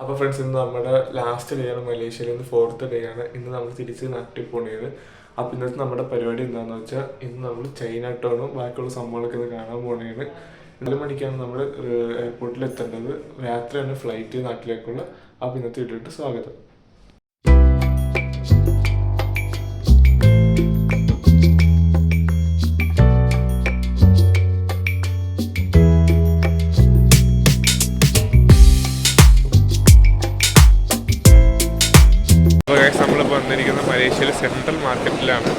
അപ്പോൾ ഫ്രണ്ട്സ്, ഇന്ന് നമ്മുടെ ലാസ്റ്റ് ഡേ ആണ്. മലേഷ്യയിൽ ഇന്ന് 4th ഡേ ആണ്. ഇന്ന് നമ്മൾ തിരിച്ച് നാട്ടിൽ പോണേത്. അപ്പോൾ ഇന്നത്തെ നമ്മുടെ പരിപാടി എന്താണെന്ന് വെച്ചാൽ, ഇന്ന് നമ്മൾ ചൈന ടൗണും ബാക്കിയുള്ള സംഭവങ്ങളൊക്കെ ഇന്ന് കാണാൻ പോണേണ്. 4 മണിക്കാണ് നമ്മൾ എയർപോർട്ടിൽ എത്തേണ്ടത്. രാത്രിയാണ് ഫ്ലൈറ്റ് നാട്ടിലേക്കുള്ള. അപ്പോൾ ഇന്നത്തെ വീഡിയോയിട്ട് സ്വാഗതം. നമ്മളിപ്പോൾ വന്നിരിക്കുന്നത് മലേഷ്യയിലെ സെൻട്രൽ മാർക്കറ്റിലാണ്.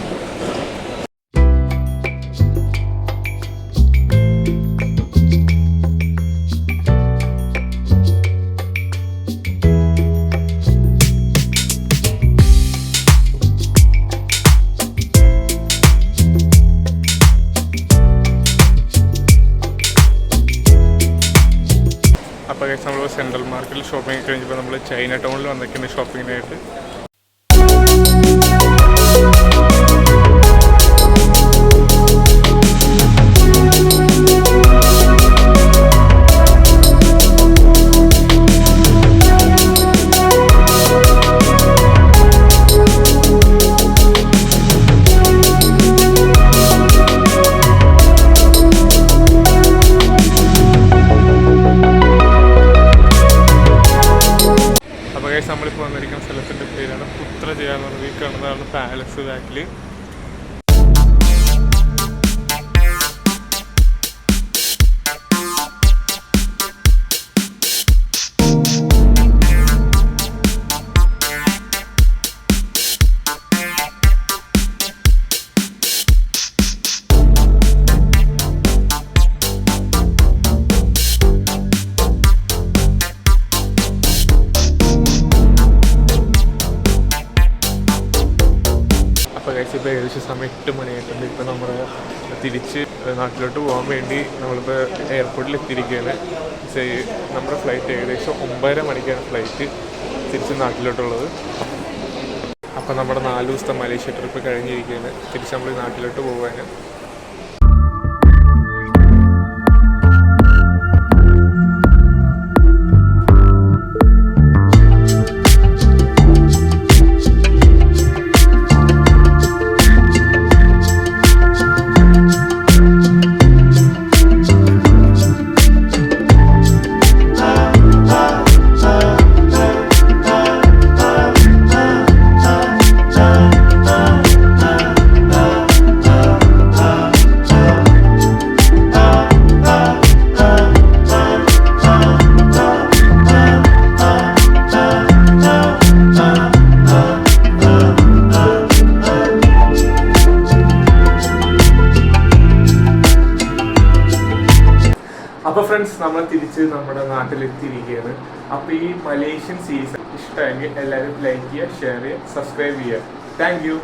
അപ്പോൾ നമ്മൾ സെൻട്രൽ മാർക്കറ്റിൽ ഷോപ്പിംഗ് കഴിഞ്ഞപ്പോൾ നമ്മൾ ചൈന ടൗണിൽ വന്നിരിക്കുന്നത് ഷോപ്പിങ്ങിനായിട്ട്. നമ്മളിപ്പോൾ വന്നിരിക്കുന്ന സ്ഥലത്തിൻ്റെ പേരാണ് പുത്രജയ എന്ന് പറഞ്ഞത്. ഈ കാണുന്നതാണ് പാലസ് ബാക്കിൽ. ഇപ്പോൾ ഏകദേശം സമയം 8 മണിയായിട്ടുണ്ട്. ഇപ്പോൾ നമ്മൾ തിരിച്ച് നാട്ടിലോട്ട് പോകാൻ വേണ്ടി നമ്മളിപ്പോൾ എയർപോർട്ടിൽ എത്തിയിരിക്കുകയാണ്. നമ്മുടെ ഫ്ലൈറ്റ് ഏകദേശം 9:30 മണിക്കാണ് ഫ്ലൈറ്റ് തിരിച്ച് നാട്ടിലോട്ടുള്ളത്. അപ്പോൾ നമ്മുടെ 4 ദിവസത്തെ മലേഷ്യ ട്രിപ്പ് കഴിഞ്ഞിരിക്കുകയാണ്. തിരിച്ച് നമ്മൾ നാട്ടിലോട്ട് പോകാൻ. അപ്പോൾ ഫ്രണ്ട്സ്, നമ്മൾ തിരിച്ച് നമ്മുടെ നാട്ടിലെത്തിയിരിക്കുകയാണ്. അപ്പോൾ ഈ മലേഷ്യൻ സീരീസ് ഇഷ്ടമെങ്കിൽ എല്ലാവരും ലൈക്ക് ചെയ്യുക, ഷെയർ ചെയ്യുക, സബ്സ്ക്രൈബ് ചെയ്യുക. Thank you.